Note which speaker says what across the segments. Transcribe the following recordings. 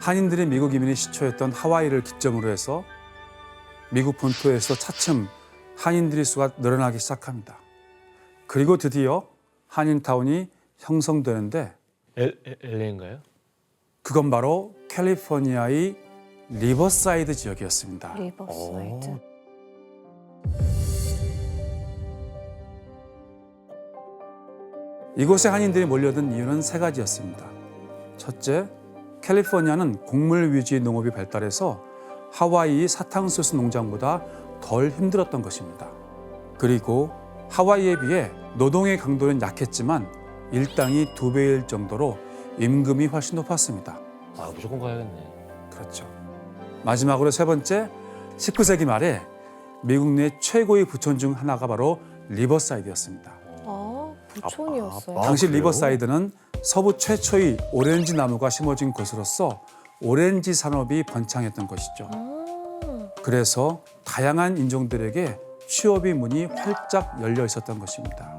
Speaker 1: 한인들이 미국 이민이 시초였던 하와이를 기점으로 해서 미국 본토에서 차츰 한인들의 수가 늘어나기 시작합니다. 그리고 드디어 한인타운이 형성되는데
Speaker 2: LA인가요?
Speaker 1: 그건 바로 캘리포니아의 리버사이드 지역이었습니다.
Speaker 3: 리버사이드.
Speaker 1: 이곳에 한인들이 몰려든 이유는 세 가지였습니다. 첫째, 캘리포니아는 곡물 위주의 농업이 발달해서 하와이의 사탕수수 농장보다 덜 힘들었던 것입니다. 그리고 하와이에 비해 노동의 강도는 약했지만 일당이 2배일 정도로 임금이 훨씬 높았습니다.
Speaker 2: 아, 무조건 가야겠네.
Speaker 1: 그렇죠. 마지막으로 세 번째, 19세기 말에 미국 내 최고의 부촌 중 하나가 바로 리버사이드였습니다.
Speaker 3: 아, 부촌이었어요.
Speaker 1: 당시
Speaker 4: 그래요?
Speaker 1: 리버사이드는 서부 최초의 오렌지 나무가 심어진 곳으로서 오렌지 산업이 번창했던 것이죠. 그래서 다양한 인종들에게 취업의 문이 활짝 열려 있었던 것입니다.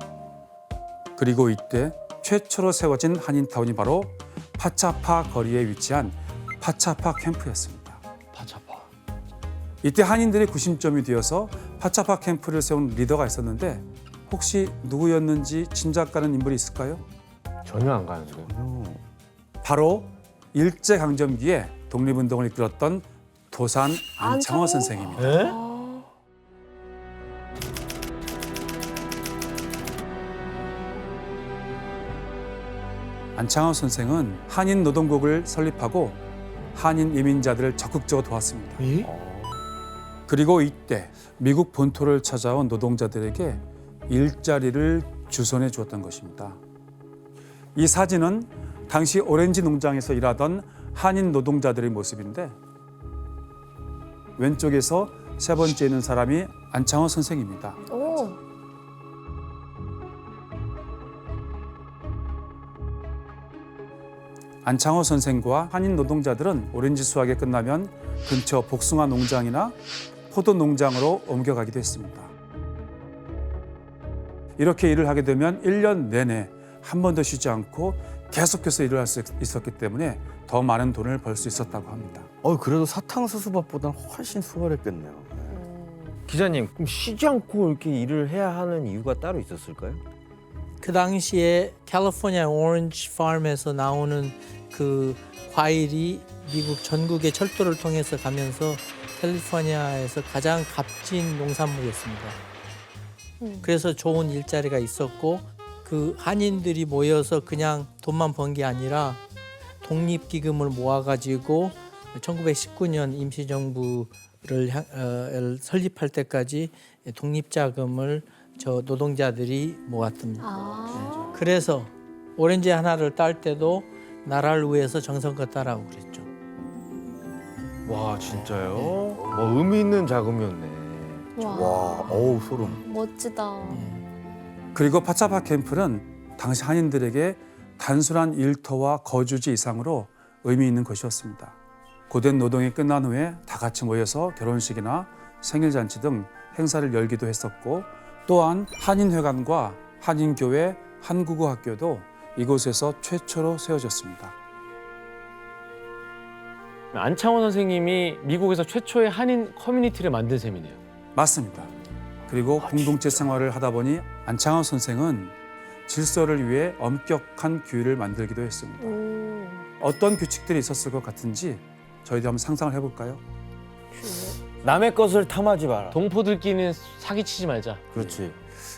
Speaker 1: 그리고 이때 최초로 세워진 한인타운이 바로 파차파 거리에 위치한 파차파 캠프였습니다.
Speaker 2: 파차파.
Speaker 1: 이때 한인들의 구심점이 되어서 파차파 캠프를 세운 리더가 있었는데 혹시 누구였는지 짐작가는 인물이 있을까요?
Speaker 2: 전혀 안 가는 소리.
Speaker 1: 바로 일제강점기에 독립운동을 이끌었던 도산 안창호
Speaker 3: 안창호?
Speaker 1: 선생입니다.
Speaker 2: 에?
Speaker 3: 아,
Speaker 1: 안창호 선생은 한인 노동국을 설립하고 한인 이민자들을 적극적으로 도왔습니다.
Speaker 2: 이?
Speaker 1: 그리고 이때 미국 본토를 찾아온 노동자들에게 일자리를 주선해 주었던 것입니다. 이 사진은 당시 오렌지 농장에서 일하던 한인 노동자들의 모습인데 왼쪽에서 세 번째 있는 사람이 안창호 선생입니다.
Speaker 3: 오,
Speaker 1: 안창호 선생과 한인 노동자들은 오렌지 수확이 끝나면 근처 복숭아 농장이나 포도 농장으로 옮겨가기도 했습니다. 이렇게 일을 하게 되면 1년 내내 한 번도 쉬지 않고 계속해서 일을 할 수 있었기 때문에 더 많은 돈을 벌 수 있었다고 합니다.
Speaker 4: 그래도 사탕수수밥보다는 훨씬 수월했겠네요.
Speaker 5: 기자님, 그럼 쉬지 않고 이렇게 일을 해야 하는 이유가 따로 있었을까요?
Speaker 6: 그 당시에 캘리포니아 오렌지 팜에서 나오는 그 과일이 미국 전국의 철도를 통해서 가면서 캘리포니아에서 가장 값진 농산물이었습니다. 그래서 좋은 일자리가 있었고 그 한인들이 모여서 그냥 돈만 번 게 아니라 독립기금을 모아가지고 1919년 임시정부를 설립할 때까지 독립자금을 저 노동자들이 모았답니다.
Speaker 3: 아,
Speaker 6: 그래서 오렌지 하나를 딸 때도 나라를 위해서 정성껏 따라고 그랬죠.
Speaker 5: 와, 진짜요? 와, 의미 있는 자금이었네.
Speaker 3: 와,
Speaker 4: 어우 소름.
Speaker 3: 멋지다.
Speaker 1: 그리고 파차파 캠프는 당시 한인들에게 단순한 일터와 거주지 이상으로 의미 있는 것이었습니다. 고된 노동이 끝난 후에 다 같이 모여서 결혼식이나 생일잔치 등 행사를 열기도 했었고 또한 한인회관과 한인교회, 한국어학교도 이곳에서 최초로 세워졌습니다.
Speaker 2: 안창호 선생님이 미국에서 최초의 한인 커뮤니티를 만든 셈이네요.
Speaker 1: 맞습니다. 그리고 공동체 생활을 하다 보니 안창호 선생은 질서를 위해 엄격한 규율을 만들기도 했습니다. 어떤 규칙들이 있었을 것 같은지 저희도 한번 상상을 해볼까요?
Speaker 5: 남의 것을 탐하지 마라.
Speaker 2: 동포들끼리는 사기치지 말자.
Speaker 5: 그렇지.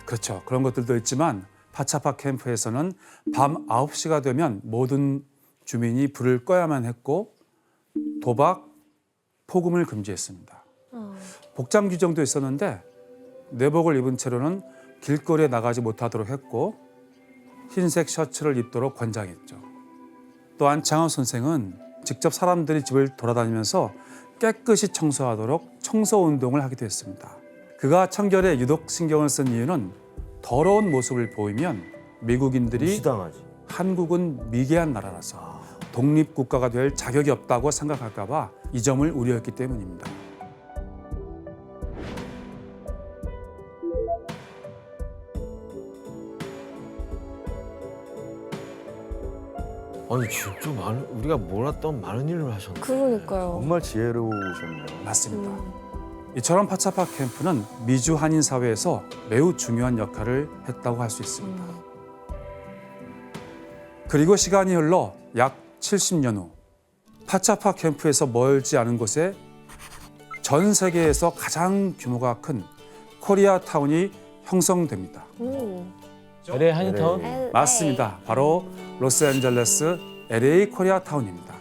Speaker 1: 그렇죠. 그런 것들도 있지만 파차파 캠프에서는 밤 9시가 되면 모든 주민이 불을 꺼야만 했고 도박, 폭음을 금지했습니다. 복장 규정도 있었는데 내복을 입은 채로는 길거리에 나가지 못하도록 했고 흰색 셔츠를 입도록 권장했죠. 또한 장호 선생은 직접 사람들이 집을 돌아다니면서 깨끗이 청소하도록 청소운동을 하기도 했습니다. 그가 청결에 유독 신경을 쓴 이유는 더러운 모습을 보이면 미국인들이
Speaker 5: 무시당하지.
Speaker 1: 한국은 미개한 나라라서 독립국가가 될 자격이 없다고 생각할까 봐 이 점을 우려했기 때문입니다.
Speaker 5: 아니 진짜 많은 우리가 몰랐던 많은 일을 하셨네.
Speaker 3: 그러니까요.
Speaker 4: 정말 지혜로우셨네요.
Speaker 1: 맞습니다. 이처럼 파차파 캠프는 미주 한인 사회에서 매우 중요한 역할을 했다고 할 수 있습니다. 그리고 시간이 흘러 약 70년 후 파차파 캠프에서 멀지 않은 곳에 전 세계에서 가장 규모가 큰 코리아타운이 형성됩니다.
Speaker 2: LA 한인타운?
Speaker 3: LA.
Speaker 1: 맞습니다. 바로 로스앤젤레스 LA 코리아타운입니다.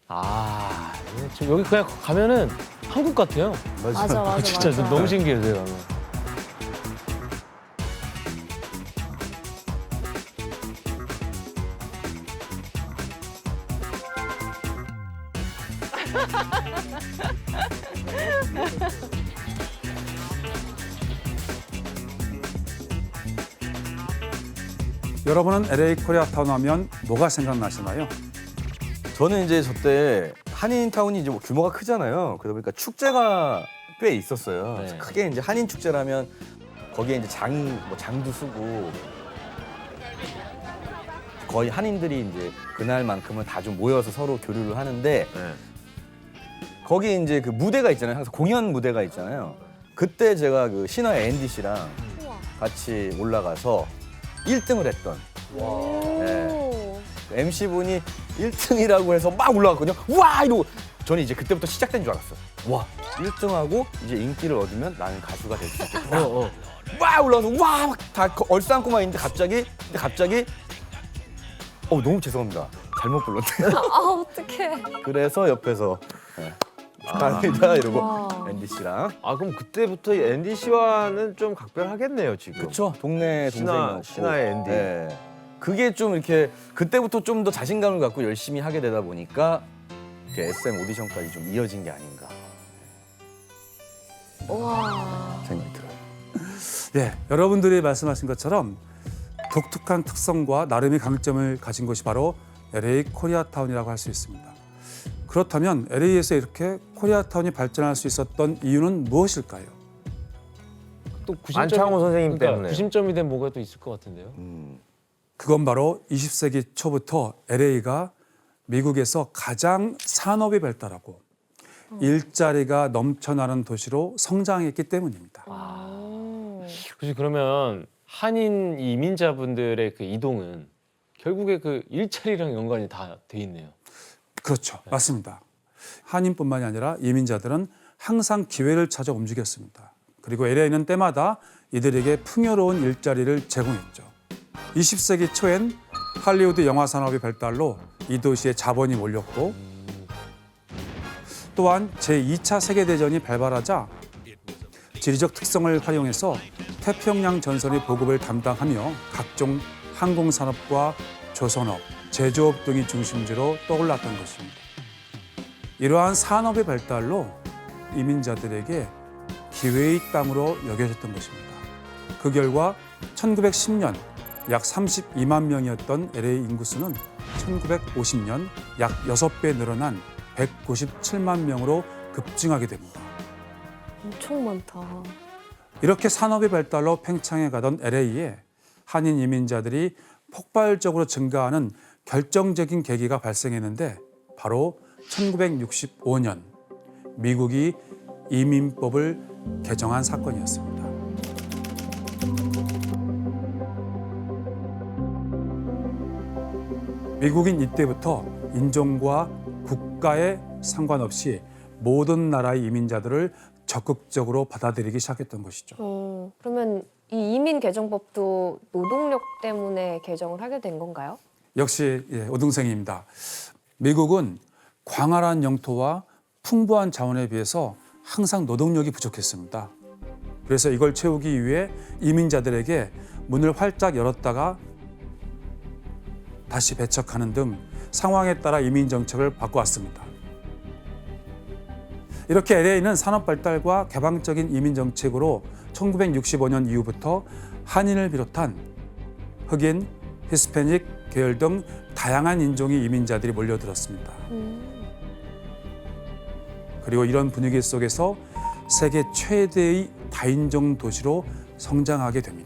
Speaker 2: 아, 지금 여기 그냥 가면은 한국 같아요.
Speaker 3: 맞아.
Speaker 2: 진짜
Speaker 3: 맞아.
Speaker 2: 너무 신기해요, 제가.
Speaker 1: 여러분은 LA 코리아타운 하면 뭐가 생각나시나요?
Speaker 4: 저는 이제 저때 한인타운이 이제 뭐 규모가 크잖아요. 그러다 보니까 축제가 꽤 있었어요.
Speaker 2: 네.
Speaker 4: 크게 이제 한인 축제라면 거기에 이제 장도 쓰고 거의 한인들이 이제 그날만큼은 다 좀 모여서 서로 교류를 하는데
Speaker 5: 네.
Speaker 4: 거기 이제 그 무대가 있잖아요. 항상 공연 무대가 있잖아요. 그때 제가 그 신화의 앤디 씨랑 같이 올라가서 1등을 했던 네. MC분이 1등이라고 해서 막 올라갔거든요. 와! 이러고 저는 이제 그때부터 시작된 줄 알았어요. 와! 1등하고 이제 인기를 얻으면 나는 가수가 될 수 있겠다. 막 올라가서 와! 막 다 얼싸안고만 있는데 갑자기 너무 죄송합니다. 잘못 불렀네.
Speaker 3: 아, 어떡해.
Speaker 4: 그래서 옆에서 축하합니다 이러고
Speaker 3: 와.
Speaker 4: 앤디 씨랑
Speaker 5: 아 그럼 그때부터 앤디 씨와는 좀 각별하겠네요 지금.
Speaker 4: 그렇죠. 동네 동생이었고
Speaker 5: 신화의 앤디.
Speaker 4: 네. 그게 좀 이렇게 그때부터 좀 더 자신감을 갖고 열심히 하게 되다 보니까 이렇게 SM 오디션까지 좀 이어진 게 아닌가
Speaker 3: 와.
Speaker 4: 생각이 들어요.
Speaker 1: 네, 여러분들이 말씀하신 것처럼 독특한 특성과 나름의 강점을 가진 곳이 바로 LA 코리아타운이라고 할 수 있습니다. 그렇다면 LA에서 이렇게 코리아타운이 발전할 수 있었던 이유는 무엇일까요?
Speaker 2: 또 구심점-
Speaker 5: 안창호 선생님
Speaker 2: 그러니까
Speaker 5: 때문에.
Speaker 2: 구심점이 된 뭐가 또 있을 것 같은데요.
Speaker 1: 그건 바로 20세기 초부터 LA가 미국에서 가장 산업이 발달하고 일자리가 넘쳐나는 도시로 성장했기 때문입니다.
Speaker 2: 그렇지, 그러면 한인 이민자분들의 그 이동은 결국에 그 일자리랑 연관이 다 돼 있네요.
Speaker 1: 그렇죠. 맞습니다. 한인뿐만이 아니라 이민자들은 항상 기회를 찾아 움직였습니다. 그리고 LA는 때마다 이들에게 풍요로운 일자리를 제공했죠. 20세기 초엔 할리우드 영화 산업의 발달로 이 도시에 자본이 몰렸고 또한 제2차 세계대전이 발발하자 지리적 특성을 활용해서 태평양 전선의 보급을 담당하며 각종 항공산업과 조선업, 제조업 등이 중심지로 떠올랐던 것입니다. 이러한 산업의 발달로 이민자들에게 기회의 땅으로 여겨졌던 것입니다. 그 결과 1910년 약 32만 명이었던 LA 인구수는 1950년 약 6배 늘어난 197만 명으로 급증하게 됩니다.
Speaker 3: 엄청 많다.
Speaker 1: 이렇게 산업의 발달로 팽창해 가던 LA에 한인 이민자들이 폭발적으로 증가하는 결정적인 계기가 발생했는데 바로 1965년 미국이 이민법을 개정한 사건이었습니다. 미국인 이때부터 인종과 국가에 상관없이 모든 나라의 이민자들을 적극적으로 받아들이기 시작했던 것이죠.
Speaker 3: 그러면 이 이민 개정법도 노동력 때문에 개정을 하게 된 건가요?
Speaker 1: 역시 오등생입니다. 미국은 광활한 영토와 풍부한 자원에 비해서 항상 노동력이 부족했습니다. 그래서 이걸 채우기 위해 이민자들에게 문을 활짝 열었다가 다시 배척하는 등 상황에 따라 이민 정책을 바꿔왔습니다. 이렇게 LA는 산업 발달과 개방적인 이민 정책으로 1965년 이후부터 한인을 비롯한 흑인, 히스패닉 계열 등 다양한 인종의 이민자들이 몰려들었습니다. 그리고 이런 분위기 속에서 세계 최대의 다인종 도시로 성장하게 됩니다.